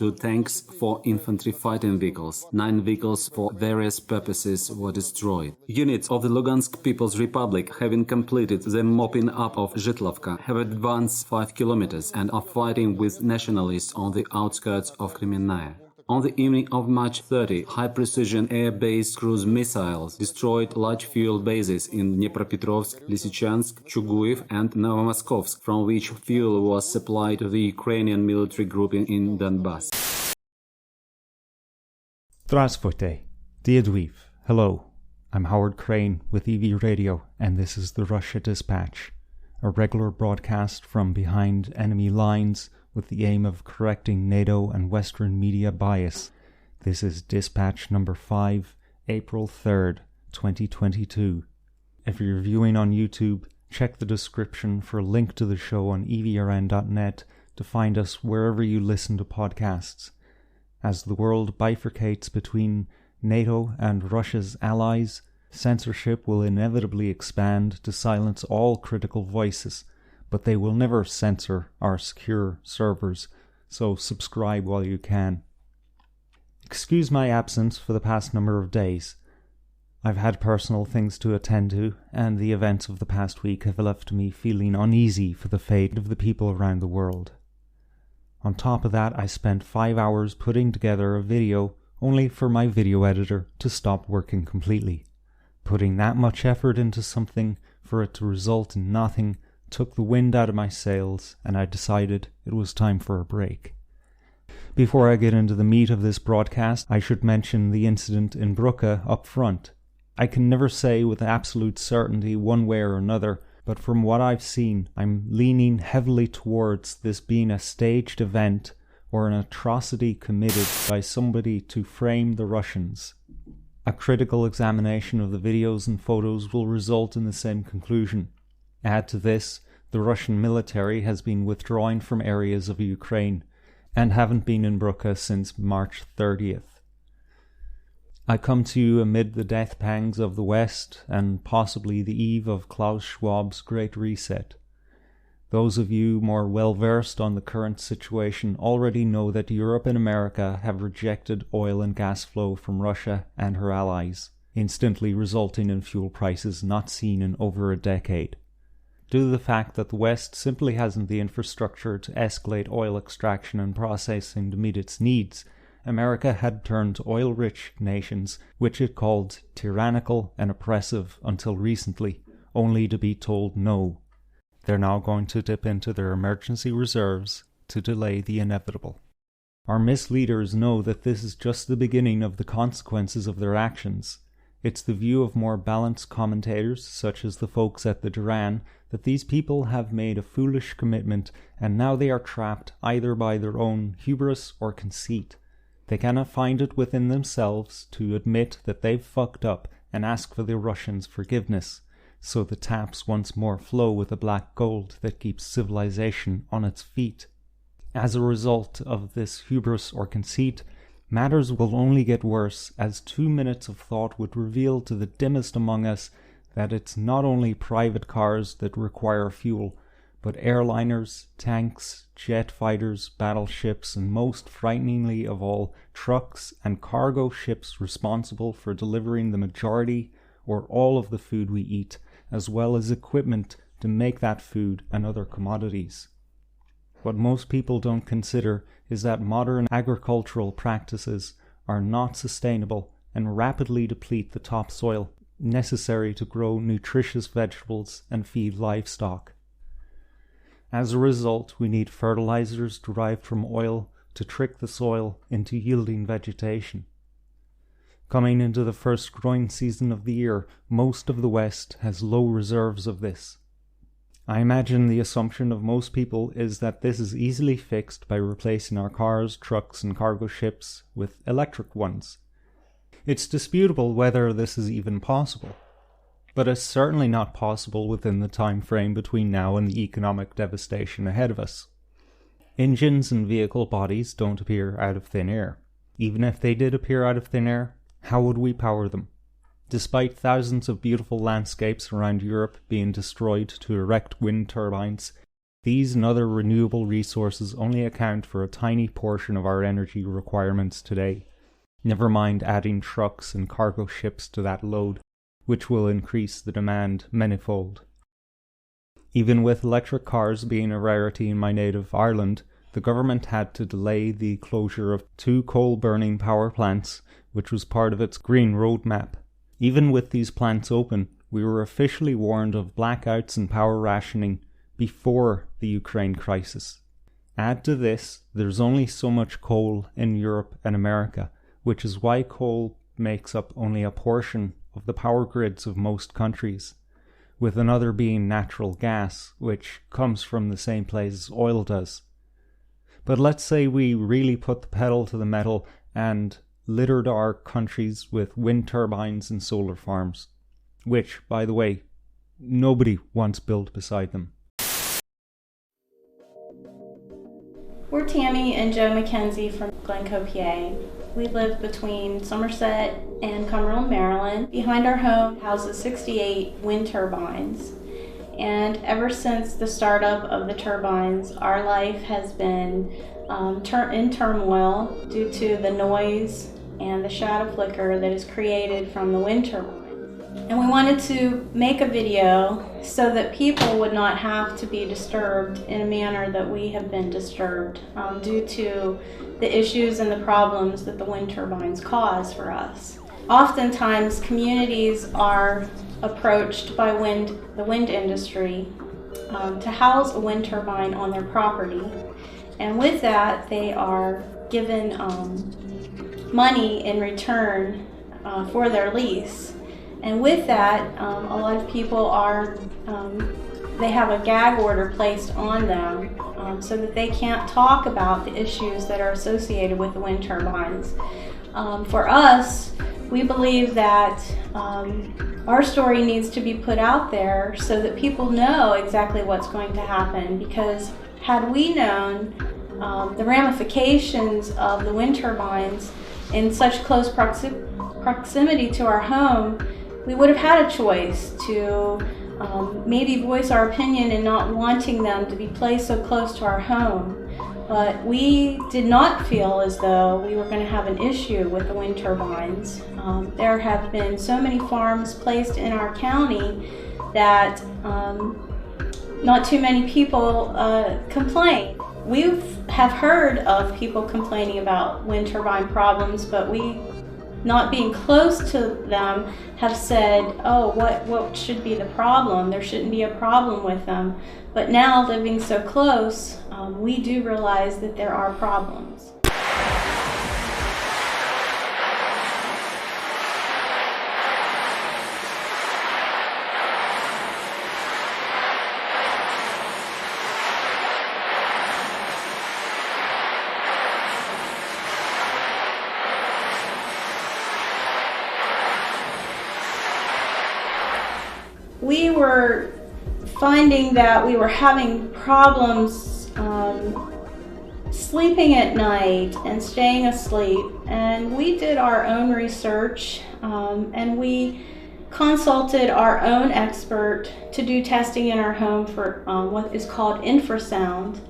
2 tanks, 4 infantry fighting vehicles, 9 vehicles for various purposes were destroyed. Units of the Lugansk People's Republic, having completed the mopping up of Zhitlovka, have advanced 5 kilometers and are fighting with nationalists on the outskirts of Kremenная. On the evening of March 30, high-precision air-based cruise missiles destroyed large fuel bases in Dnepropetrovsk, Lysychansk, Chuguyev and Novomoskovsk, from which fuel was supplied to the Ukrainian military grouping in Donbass. Здравствуйте, Diadweef. Hello, I'm Howard Crane with EV Radio, and this is the Russia Dispatch, a regular broadcast from behind enemy lines with the aim of correcting NATO and Western media bias. This is Dispatch number 5, April 3rd, 2022. If you're viewing on YouTube, check the description for a link to the show on evrn.net to find us wherever you listen to podcasts. As the world bifurcates between NATO and Russia's allies, censorship will inevitably expand to silence all critical voices, but they will never censor our secure servers, so subscribe while you can. Excuse my absence for the past number of days. I've had personal things to attend to, and the events of the past week have left me feeling uneasy for the fate of the people around the world. On top of that, I spent 5 hours putting together a video only for my video editor to stop working completely. Putting that much effort into something for it to result in nothing took the wind out of my sails, and I decided it was time for a break. Before I get into the meat of this broadcast, I should mention the incident in Brugge up front. I can never say with absolute certainty one way or another, but from what I've seen, I'm leaning heavily towards this being a staged event or an atrocity committed by somebody to frame the Russians. A critical examination of the videos and photos will result in the same conclusion. Add to this, the Russian military has been withdrawing from areas of Ukraine and haven't been in Brugge since March 30th. I come to you amid the death pangs of the West and possibly the eve of Klaus Schwab's Great Reset. Those of you more well-versed on the current situation already know that Europe and America have rejected oil and gas flow from Russia and her allies, instantly resulting in fuel prices not seen in over a decade. Due to the fact that the West simply hasn't the infrastructure to escalate oil extraction and processing to meet its needs, America had turned to oil-rich nations, which it called tyrannical and oppressive until recently, only to be told no. They're now going to dip into their emergency reserves to delay the inevitable. Our misleaders know that this is just the beginning of the consequences of their actions. It's the view of more balanced commentators, such as the folks at the Duran, that these people have made a foolish commitment and now they are trapped either by their own hubris or conceit. They cannot find it within themselves to admit that they've fucked up and ask for the Russians' forgiveness, so the taps once more flow with the black gold that keeps civilization on its feet. As a result of this hubris or conceit, matters will only get worse, as 2 minutes of thought would reveal to the dimmest among us that it's not only private cars that require fuel, but airliners, tanks, jet fighters, battleships, and most frighteningly of all, trucks and cargo ships responsible for delivering the majority or all of the food we eat, as well as equipment to make that food and other commodities. What most people don't consider is that modern agricultural practices are not sustainable and rapidly deplete the topsoil necessary to grow nutritious vegetables and feed livestock. As a result, we need fertilizers derived from oil to trick the soil into yielding vegetation. Coming into the first growing season of the year, most of the West has low reserves of this. I imagine the assumption of most people is that this is easily fixed by replacing our cars, trucks, and cargo ships with electric ones. It's disputable whether this is even possible, but it's certainly not possible within the time frame between now and the economic devastation ahead of us. Engines and vehicle bodies don't appear out of thin air. Even if they did appear out of thin air, how would we power them? Despite thousands of beautiful landscapes around Europe being destroyed to erect wind turbines, These and other renewable resources only account for a tiny portion of our energy requirements today. Never mind adding trucks and cargo ships to that load, which will increase the demand manifold. Even with electric cars being a rarity in my native Ireland, the government had to delay the closure of 2 coal-burning power plants, which was part of its green roadmap. Even with these plants open, we were officially warned of blackouts and power rationing before the Ukraine crisis. Add to this, there's only so much coal in Europe and America, which is why coal makes up only a portion of the power grids of most countries, with another being natural gas, which comes from the same place as oil does. But let's say we really put the pedal to the metal and littered our countries with wind turbines and solar farms, which, by the way, nobody wants built beside them. We're Tammy and Joe McKenzie from Glencoe, PA. We live between Somerset and Cumberland, Maryland. Behind our home houses 68 wind turbines. And ever since the startup of the turbines, our life has been in turmoil due to the noise and the shadow flicker that is created from the wind turbine. And we wanted to make a video so that people would not have to be disturbed in a manner that we have been disturbed due to the issues and the problems that the wind turbines cause for us. Oftentimes, communities are approached by the wind industry to house a wind turbine on their property. And with that, they are given money in return for their lease. And with that, a lot of people they have a gag order placed on them so that they can't talk about the issues that are associated with the wind turbines. For us, we believe that our story needs to be put out there so that people know exactly what's going to happen, because had we known the ramifications of the wind turbines in such close proximity to our home, we would have had a choice to maybe voice our opinion in not wanting them to be placed so close to our home. But we did not feel as though we were going to have an issue with the wind turbines. There have been so many farms placed in our county that not too many people complain. We have heard of people complaining about wind turbine problems, but we, not being close to them, have said, oh, what should be the problem? There shouldn't be a problem with them. But now, living so close, we do realize that there are problems. We were finding that we were having problems sleeping at night and staying asleep, and we did our own research and we consulted our own expert to do testing in our home for what is called infrasound.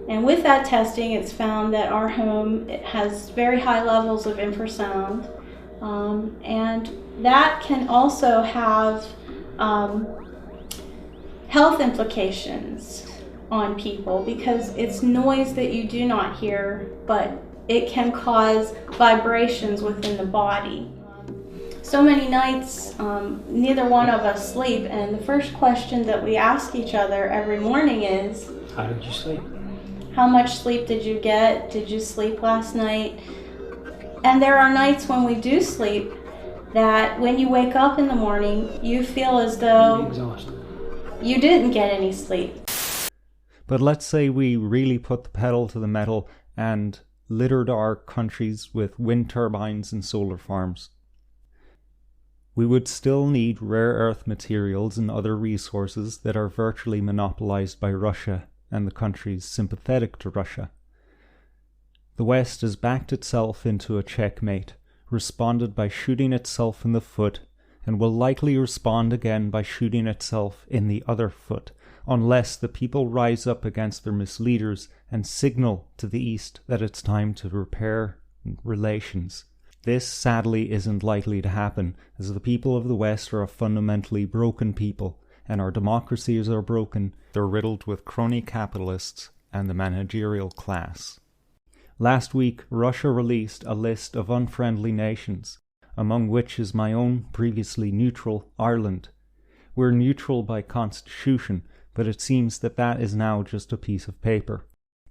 And with that testing, it's found that our home has very high levels of infrasound, and that can also have health implications on people, because it's noise that you do not hear, but it can cause vibrations within the body. So many nights, neither one of us sleep, and the first question that we ask each other every morning is, how did you sleep? How much sleep did you get? Did you sleep last night? And there are nights when we do sleep that when you wake up in the morning, you feel as though you didn't get any sleep. But let's say we really put the pedal to the metal and littered our countries with wind turbines and solar farms. We would still need rare earth materials and other resources that are virtually monopolized by Russia and the countries sympathetic to Russia. The West has backed itself into a checkmate, responded by shooting itself in the foot, and will likely respond again by shooting itself in the other foot, unless the people rise up against their misleaders and signal to the East that it's time to repair relations. This sadly isn't likely to happen, as the people of the West are a fundamentally broken people, and our democracies are broken. They're riddled with crony capitalists and the managerial class. Last week, Russia released a list of unfriendly nations, among which is my own previously neutral Ireland. We're neutral by constitution, but it seems that that is now just a piece of paper.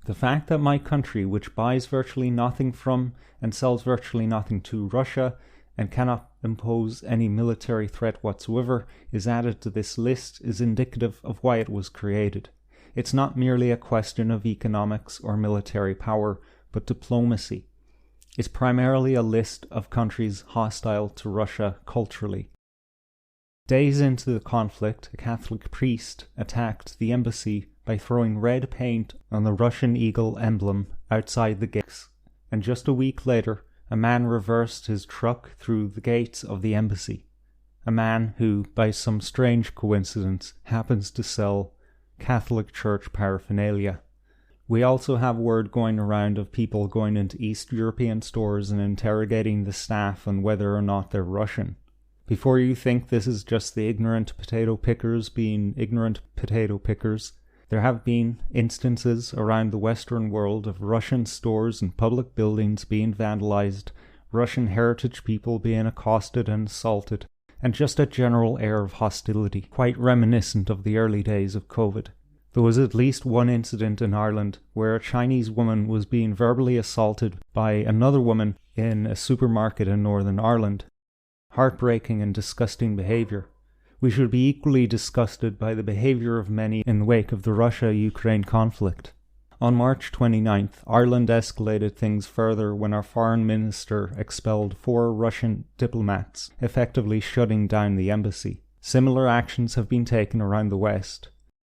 The fact that my country, which buys virtually nothing from and sells virtually nothing to Russia and cannot impose any military threat whatsoever, is added to this list is indicative of why it was created. It's not merely a question of economics or military power, but diplomacy. It's primarily a list of countries hostile to Russia culturally. Days into the conflict, a Catholic priest attacked the embassy by throwing red paint on the Russian eagle emblem outside the gates, and just a week later, a man reversed his truck through the gates of the embassy. A man who, by some strange coincidence, happens to sell Catholic Church paraphernalia. We also have word going around of people going into East European stores and interrogating the staff on whether or not they're Russian. Before you think this is just the ignorant potato pickers being ignorant potato pickers, there have been instances around the Western world of Russian stores and public buildings being vandalized, Russian heritage people being accosted and assaulted, and just a general air of hostility, quite reminiscent of the early days of COVID. There was at least one incident in Ireland where a Chinese woman was being verbally assaulted by another woman in a supermarket in Northern Ireland. Heartbreaking and disgusting behaviour. We should be equally disgusted by the behaviour of many in the wake of the Russia-Ukraine conflict. On March 29th, Ireland escalated things further when our foreign minister expelled 4 Russian diplomats, effectively shutting down the embassy. Similar actions have been taken around the West.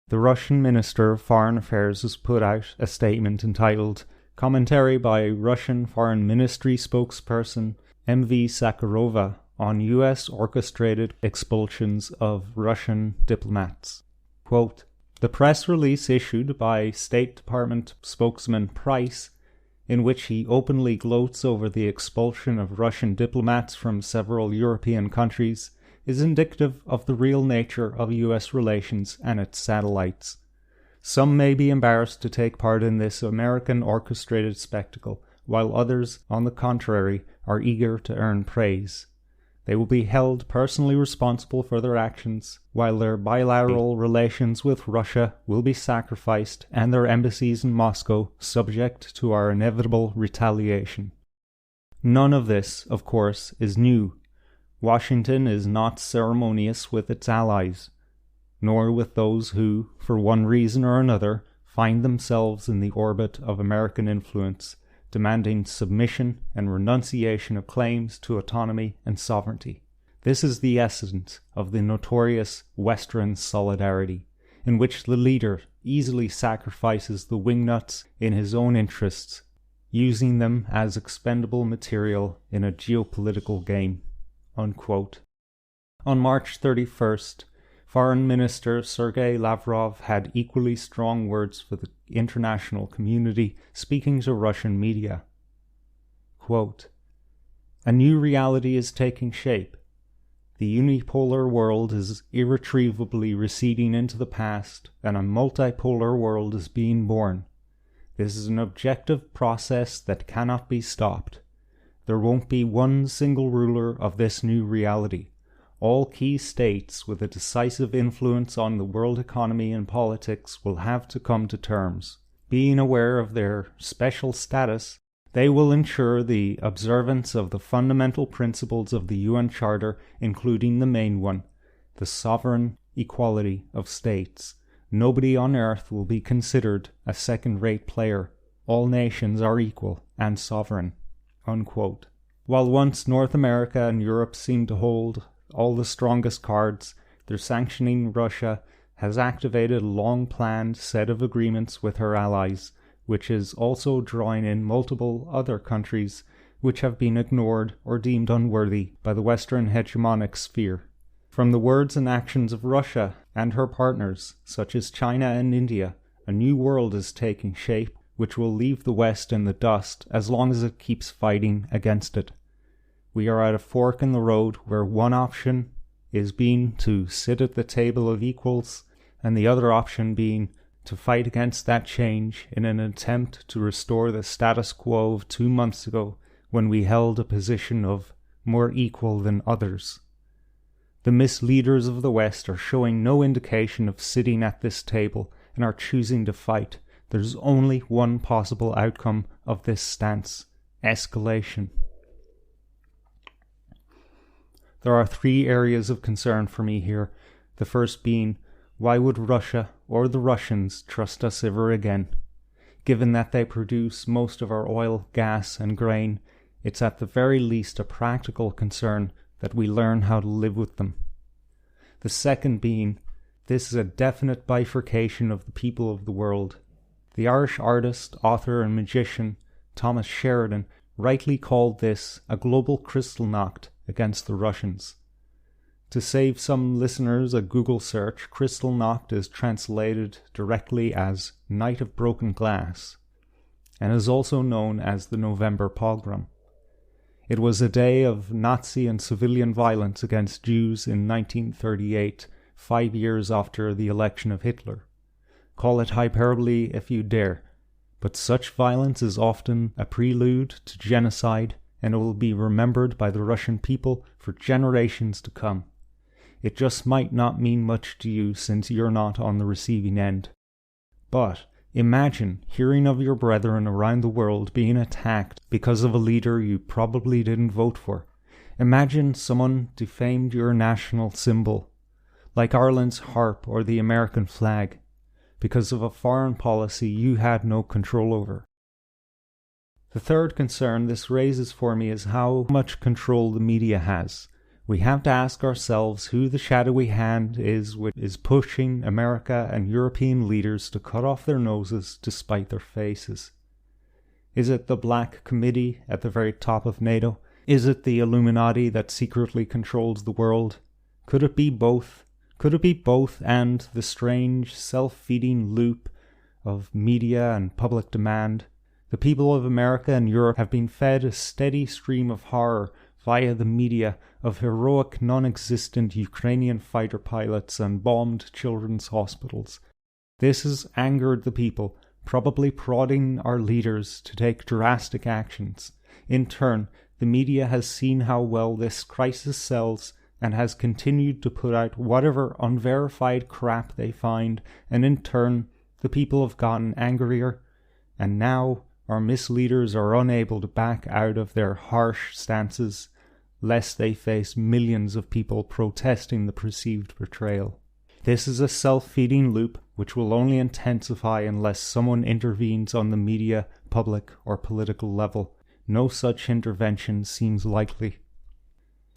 The Russian Minister of Foreign Affairs has put out a statement entitled Commentary by Russian Foreign Ministry spokesperson M.V. Sakharova on U.S. orchestrated expulsions of Russian diplomats. Quote, the press release issued by State Department spokesman Price, in which he openly gloats over the expulsion of Russian diplomats from several European countries, is indicative of the real nature of U.S. relations and its satellites. Some may be embarrassed to take part in this American orchestrated spectacle, while others, on the contrary, are eager to earn praise. They will be held personally responsible for their actions, while their bilateral relations with Russia will be sacrificed and their embassies in Moscow subject to our inevitable retaliation. None of this, of course, is new. Washington is not ceremonious with its allies, nor with those who, for one reason or another, find themselves in the orbit of American influence, demanding submission and renunciation of claims to autonomy and sovereignty. This is the essence of the notorious Western solidarity, in which the leader easily sacrifices the wingnuts in his own interests, using them as expendable material in a geopolitical game. Unquote. On March 31st, Foreign Minister Sergei Lavrov had equally strong words for the international community, speaking to Russian media. Quote, a new reality is taking shape. The unipolar world is irretrievably receding into the past, and a multipolar world is being born. This is an objective process that cannot be stopped. There won't be one single ruler of this new reality. All key states with a decisive influence on the world economy and politics will have to come to terms. Being aware of their special status, they will ensure the observance of the fundamental principles of the UN Charter, including the main one, the sovereign equality of states. Nobody on earth will be considered a second-rate player. All nations are equal and sovereign. Unquote. While once North America and Europe seemed to hold all the strongest cards, their sanctioning Russia has activated a long-planned set of agreements with her allies, which is also drawing in multiple other countries which have been ignored or deemed unworthy by the Western hegemonic sphere. From the words and actions of Russia and her partners, such as China and India, a new world is taking shape, which will leave the West in the dust as long as it keeps fighting against it. We are at a fork in the road where one option is being to sit at the table of equals, and the other option being to fight against that change in an attempt to restore the status quo of 2 months ago when we held a position of more equal than others. The misleaders of the West are showing no indication of sitting at this table and are choosing to fight. There's only one possible outcome of this stance: escalation. There are 3 areas of concern for me here. The first being, why would Russia or the Russians trust us ever again? Given that they produce most of our oil, gas, and grain, it's at the very least a practical concern that we learn how to live with them. The second being, this is a definite bifurcation of the people of the world. The Irish artist, author, and magician Thomas Sheridan rightly called this a global Kristallnacht against the Russians. To save some listeners a Google search, Kristallnacht is translated directly as Night of Broken Glass, and is also known as the November Pogrom. It was a day of Nazi and civilian violence against Jews in 1938, 5 years after the election of Hitler. Call it hyperbole if you dare, but such violence is often a prelude to genocide, and it will be remembered by the Russian people for generations to come. It just might not mean much to you since you're not on the receiving end. But imagine hearing of your brethren around the world being attacked because of a leader you probably didn't vote for. Imagine someone defamed your national symbol, like Ireland's harp or the American flag, because of a foreign policy you had no control over. The third concern this raises for me is how much control the media has. We have to ask ourselves who the shadowy hand is which is pushing America and European leaders to cut off their noses to spite their faces. Is it the Black Committee at the very top of NATO? Is it the Illuminati that secretly controls the world? Could it be both? Could it be both and the strange, self-feeding loop of media and public demand? The people of America and Europe have been fed a steady stream of horror via the media of heroic, non-existent Ukrainian fighter pilots and bombed children's hospitals. This has angered the people, probably prodding our leaders to take drastic actions. In turn, the media has seen how well this crisis sells and has continued to put out whatever unverified crap they find, and in turn, the people have gotten angrier, and now our misleaders are unable to back out of their harsh stances, lest they face millions of people protesting the perceived betrayal. This is a self-feeding loop which will only intensify unless someone intervenes on the media, public, or political level. No such intervention seems likely.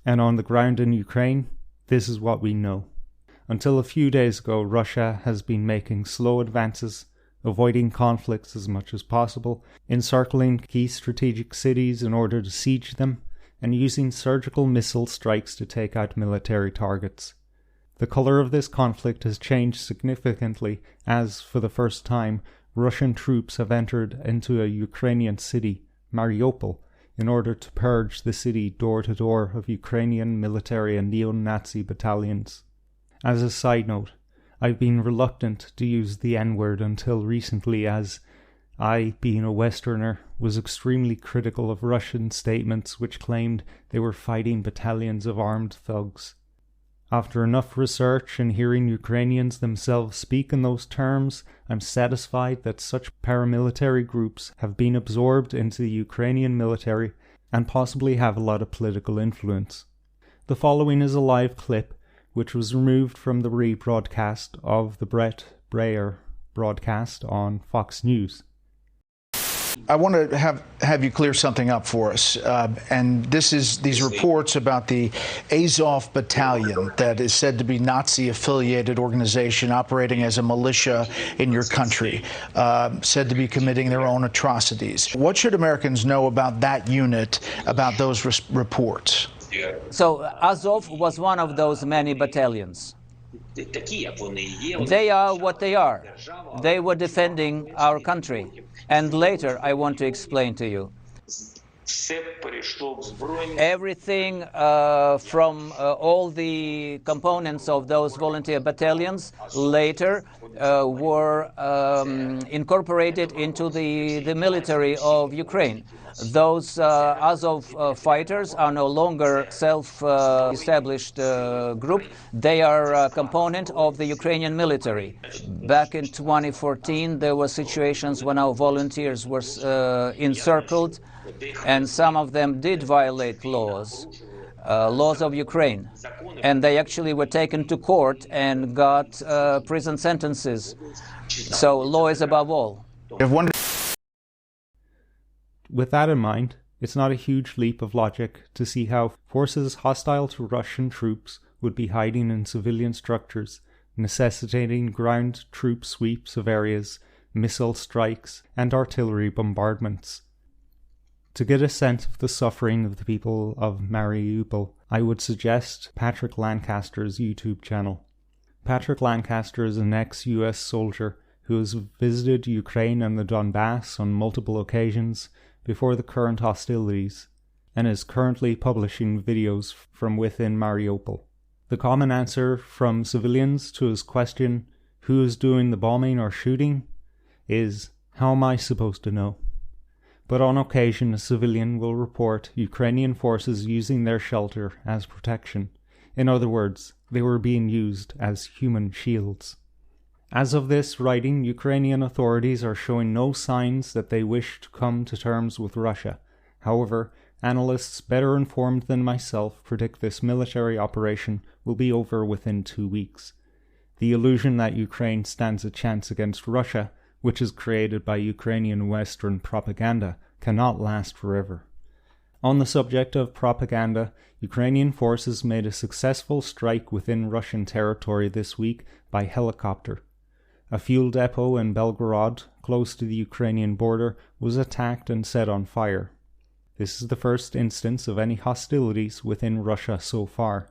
And on the ground in Ukraine, this is what we know. Until a few days ago, Russia has been making slow advances, avoiding conflicts as much as possible, encircling key strategic cities in order to siege them, and using surgical missile strikes to take out military targets. The color of this conflict has changed significantly as, for the first time, Russian troops have entered into a Ukrainian city, Mariupol, in order to purge the city door to door of Ukrainian military and neo-Nazi battalions. As a side note, I've been reluctant to use the N-word until recently, as I, being a Westerner, was extremely critical of Russian statements which claimed they were fighting battalions of armed thugs. After enough research and hearing Ukrainians themselves speak in those terms, I'm satisfied that such paramilitary groups have been absorbed into the Ukrainian military and possibly have a lot of political influence. The following is a live clip which was removed from the rebroadcast of the Brett Breyer broadcast on Fox News. I want to have you clear something up for us, and this is these reports about the Azov Battalion that is said to be Nazi-affiliated organization operating as a militia in your country, said to be committing their own atrocities. What should Americans know about that unit, about those reports? So Azov was one of those many battalions. They are what they are. They were defending our country. And later I want to explain to you. Everything from all the components of those volunteer battalions later were incorporated into the military of Ukraine. Those Azov fighters are no longer self-established group. They are a component of the Ukrainian military. Back in 2014, there were situations when our volunteers were encircled, and some of them did violate laws of Ukraine. And they actually were taken to court and got prison sentences. So law is above all. With that in mind, it's not a huge leap of logic to see how forces hostile to Russian troops would be hiding in civilian structures, necessitating ground troop sweeps of areas, missile strikes, and artillery bombardments. To get a sense of the suffering of the people of Mariupol, I would suggest Patrick Lancaster's YouTube channel. Patrick Lancaster is an ex-US soldier who has visited Ukraine and the Donbass on multiple occasions before the current hostilities, and is currently publishing videos from within Mariupol. The common answer from civilians to his question, who is doing the bombing or shooting, is, how am I supposed to know? But on occasion a civilian will report Ukrainian forces using their shelter as protection. In other words, they were being used as human shields. As of this writing, Ukrainian authorities are showing no signs that they wish to come to terms with Russia. However, analysts better informed than myself predict this military operation will be over within 2 weeks. The illusion that Ukraine stands a chance against Russia, which is created by Ukrainian Western propaganda, cannot last forever. On the subject of propaganda, Ukrainian forces made a successful strike within Russian territory this week by helicopter. A fuel depot in Belgorod, close to the Ukrainian border, was attacked and set on fire. This is the first instance of any hostilities within Russia so far.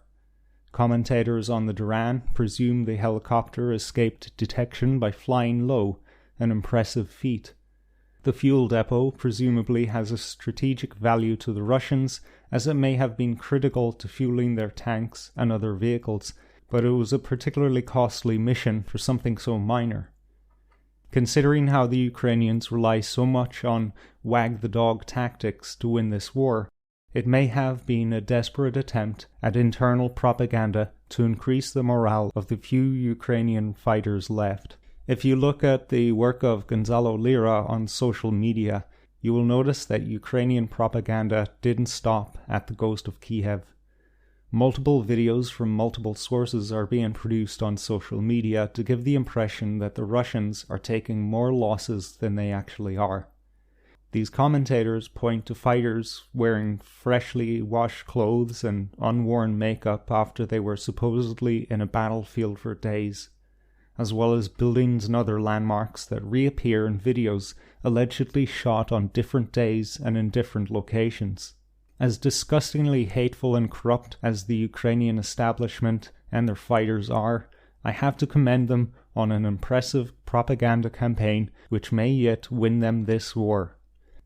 Commentators on the Duran presume the helicopter escaped detection by flying low, an impressive feat. The fuel depot presumably has a strategic value to the Russians, as it may have been critical to fueling their tanks and other vehicles, but it was a particularly costly mission for something so minor. Considering how the Ukrainians rely so much on wag-the-dog tactics to win this war, it may have been a desperate attempt at internal propaganda to increase the morale of the few Ukrainian fighters left. If you look at the work of Gonzalo Lira on social media, you will notice that Ukrainian propaganda didn't stop at the Ghost of Kiev. Multiple videos from multiple sources are being produced on social media to give the impression that the Russians are taking more losses than they actually are. These commentators point to fighters wearing freshly washed clothes and unworn makeup after they were supposedly in a battlefield for days, as well as buildings and other landmarks that reappear in videos allegedly shot on different days and in different locations. As disgustingly hateful and corrupt as the Ukrainian establishment and their fighters are, I have to commend them on an impressive propaganda campaign which may yet win them this war.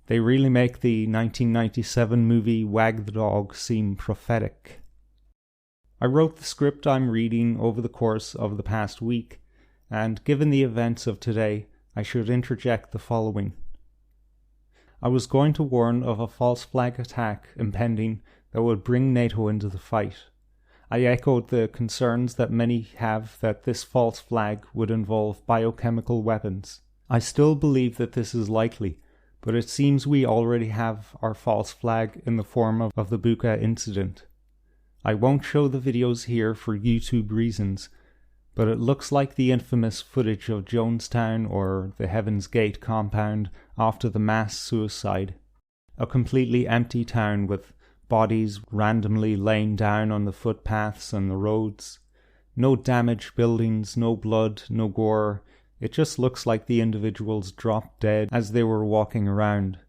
They really make the 1997 movie Wag the Dog seem prophetic. I wrote the script I'm reading over the course of the past week, and given the events of today, I should interject the following. I was going to warn of a false flag attack impending that would bring NATO into the fight. I echoed the concerns that many have that this false flag would involve biochemical weapons. I still believe that this is likely, but it seems we already have our false flag in the form of the Bucha incident. I won't show the videos here for YouTube reasons, but it looks like the infamous footage of Jonestown or the Heaven's Gate compound after the mass suicide. A completely empty town with bodies randomly laying down on the footpaths and the roads. No damaged buildings, no blood, no gore. It just looks like the individuals dropped dead as they were walking around.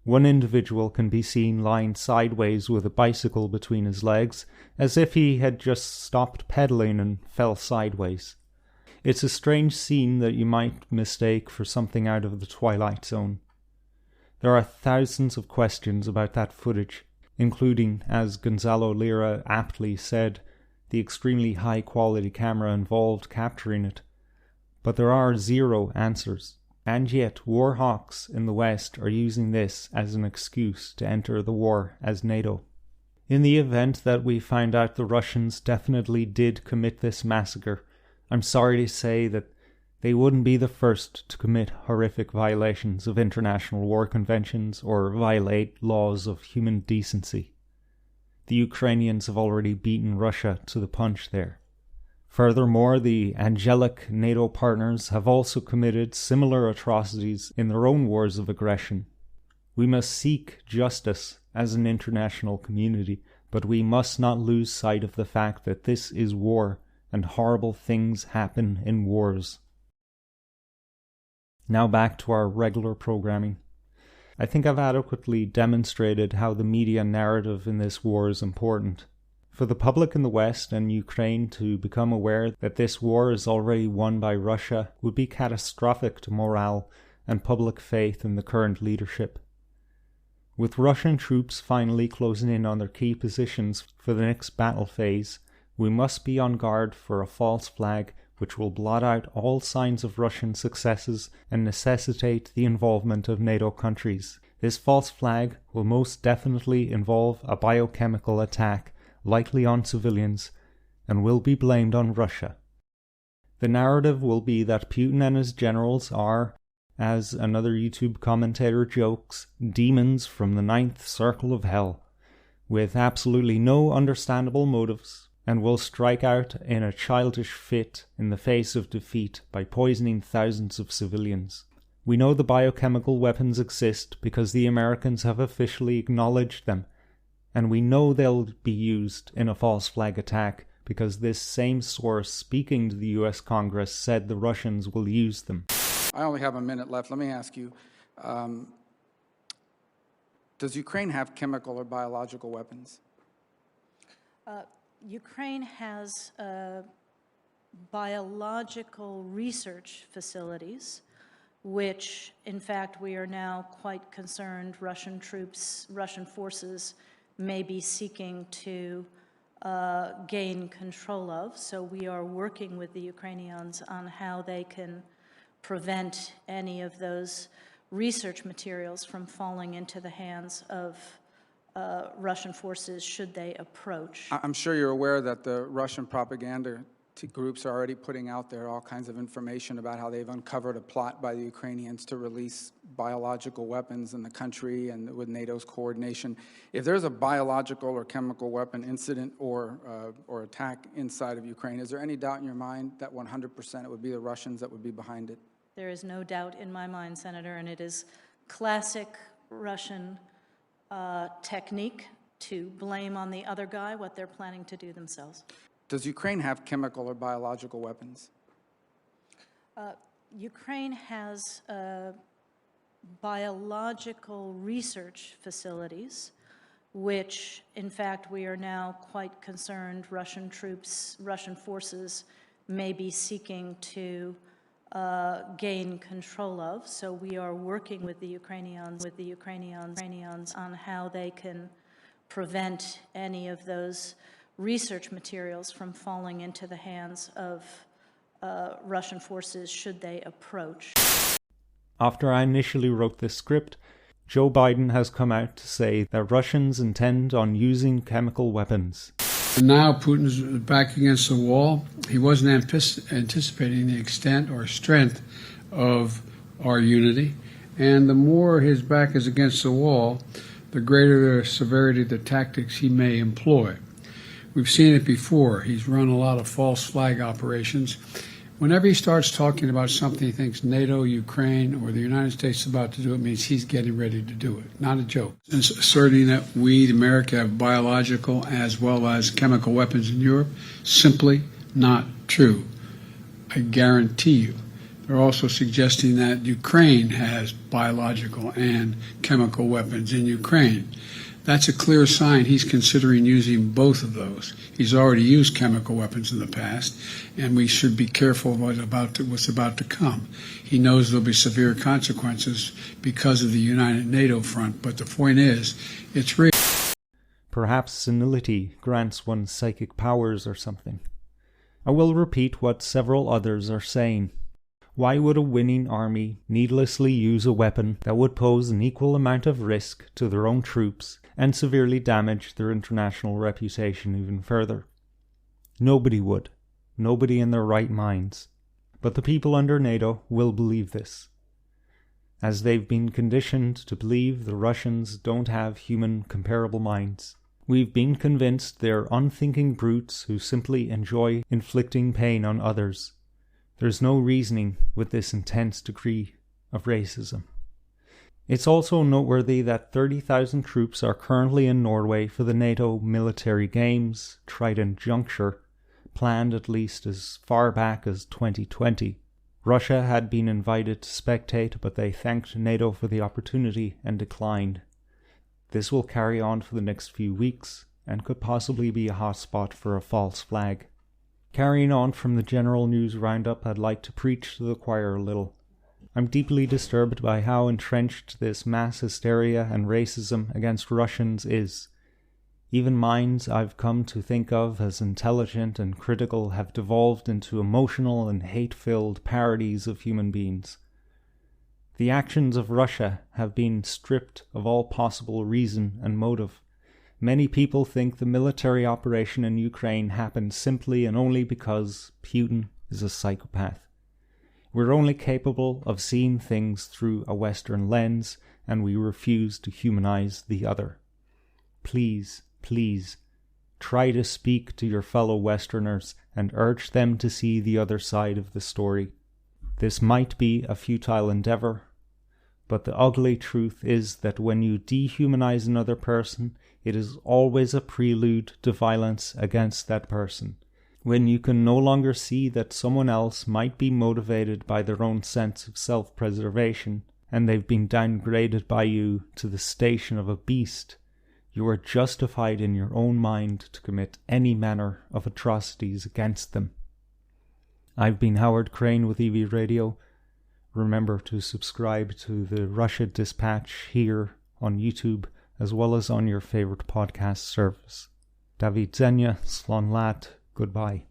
One individual can be seen lying sideways with a bicycle between his legs, as if he had just stopped pedaling and fell sideways. It's a strange scene that you might mistake for something out of the Twilight Zone. There are thousands of questions about that footage, including, as Gonzalo Lira aptly said, the extremely high-quality camera involved capturing it. But there are zero answers. And yet, war hawks in the West are using this as an excuse to enter the war as NATO. In the event that we find out the Russians definitely did commit this massacre, I'm sorry to say that they wouldn't be the first to commit horrific violations of international war conventions or violate laws of human decency. The Ukrainians have already beaten Russia to the punch there. Furthermore, the angelic NATO partners have also committed similar atrocities in their own wars of aggression. We must seek justice as an international community, but we must not lose sight of the fact that this is war, and horrible things happen in wars. Now back to our regular programming. I think I've adequately demonstrated how the media narrative in this war is important. For the public in the West and Ukraine to become aware that this war is already won by Russia would be catastrophic to morale and public faith in the current leadership. With Russian troops finally closing in on their key positions for the next battle phase, we must be on guard for a false flag which will blot out all signs of Russian successes and necessitate the involvement of NATO countries. This false flag will most definitely involve a biochemical attack, likely on civilians, and will be blamed on Russia. The narrative will be that Putin and his generals are, as another YouTube commentator jokes, demons from the ninth circle of hell, with absolutely no understandable motives, and will strike out in a childish fit in the face of defeat by poisoning thousands of civilians. We know the biochemical weapons exist because the Americans have officially acknowledged them, and we know they'll be used in a false flag attack because this same source speaking to the US Congress said the Russians will use them. I only have a minute left. Let me ask you, does Ukraine have chemical or biological weapons? Ukraine has biological research facilities, which, in fact, we are now quite concerned Russian forces may be seeking to gain control of. So we are working with the Ukrainians on how they can prevent any of those research materials from falling into the hands of Russian forces should they approach. I'm sure you're aware that the Russian propaganda groups are already putting out there all kinds of information about how they've uncovered a plot by the Ukrainians to release biological weapons in the country and with NATO's coordination. If there's a biological or chemical weapon incident or attack inside of Ukraine, is there any doubt in your mind that 100% it would be the Russians that would be behind it? There is no doubt in my mind, Senator, and it is classic Russian technique to blame on the other guy what they're planning to do themselves. Does Ukraine have chemical or biological weapons? Ukraine has biological research facilities, which, in fact, we are now quite concerned Russian forces may be seeking to gain control of. So we are working with the Ukrainians on how they can prevent any of those research materials from falling into the hands of Russian forces should they approach. After I initially wrote this script, Joe Biden has come out to say that Russians intend on using chemical weapons. Now Putin's back against the wall. He wasn't anticipating the extent or strength of our unity. And the more his back is against the wall, the greater the severity of the tactics he may employ. We've seen it before. He's run a lot of false flag operations. Whenever he starts talking about something he thinks NATO, Ukraine, or the United States is about to do, it means he's getting ready to do it. Not a joke. And asserting that we, America, have biological as well as chemical weapons in Europe, simply not true. I guarantee you They're also suggesting that Ukraine has biological and chemical weapons in Ukraine. That's a clear sign he's considering using both of those. He's already used chemical weapons in the past, and we should be careful what's about to come. He knows there'll be severe consequences because of the United NATO front, but the point is, it's real. Perhaps senility grants one psychic powers or something. I will repeat what several others are saying. Why would a winning army needlessly use a weapon that would pose an equal amount of risk to their own troops and severely damage their international reputation even further? Nobody would. Nobody in their right minds. But the people under NATO will believe this, as they've been conditioned to believe the Russians don't have human comparable minds. We've been convinced they're unthinking brutes who simply enjoy inflicting pain on others. There's no reasoning with this intense degree of racism. It's also noteworthy that 30,000 troops are currently in Norway for the NATO military games, Trident Juncture, planned at least as far back as 2020. Russia had been invited to spectate, but they thanked NATO for the opportunity and declined. This will carry on for the next few weeks, and could possibly be a hotspot for a false flag. Carrying on from the general news roundup, I'd like to preach to the choir a little. I'm deeply disturbed by how entrenched this mass hysteria and racism against Russians is. Even minds I've come to think of as intelligent and critical have devolved into emotional and hate-filled parodies of human beings. The actions of Russia have been stripped of all possible reason and motive. Many people think the military operation in Ukraine happened simply and only because Putin is a psychopath. We're only capable of seeing things through a Western lens, and we refuse to humanize the other. Please, please, try to speak to your fellow Westerners and urge them to see the other side of the story. This might be a futile endeavor, but the ugly truth is that when you dehumanize another person, it is always a prelude to violence against that person. When you can no longer see that someone else might be motivated by their own sense of self-preservation, and they've been downgraded by you to the station of a beast, you are justified in your own mind to commit any manner of atrocities against them. I've been Howard Crane with EV Radio. Remember to subscribe to the Russia Dispatch here on YouTube, as well as on your favorite podcast service. David Zenya, Slán Lát, goodbye.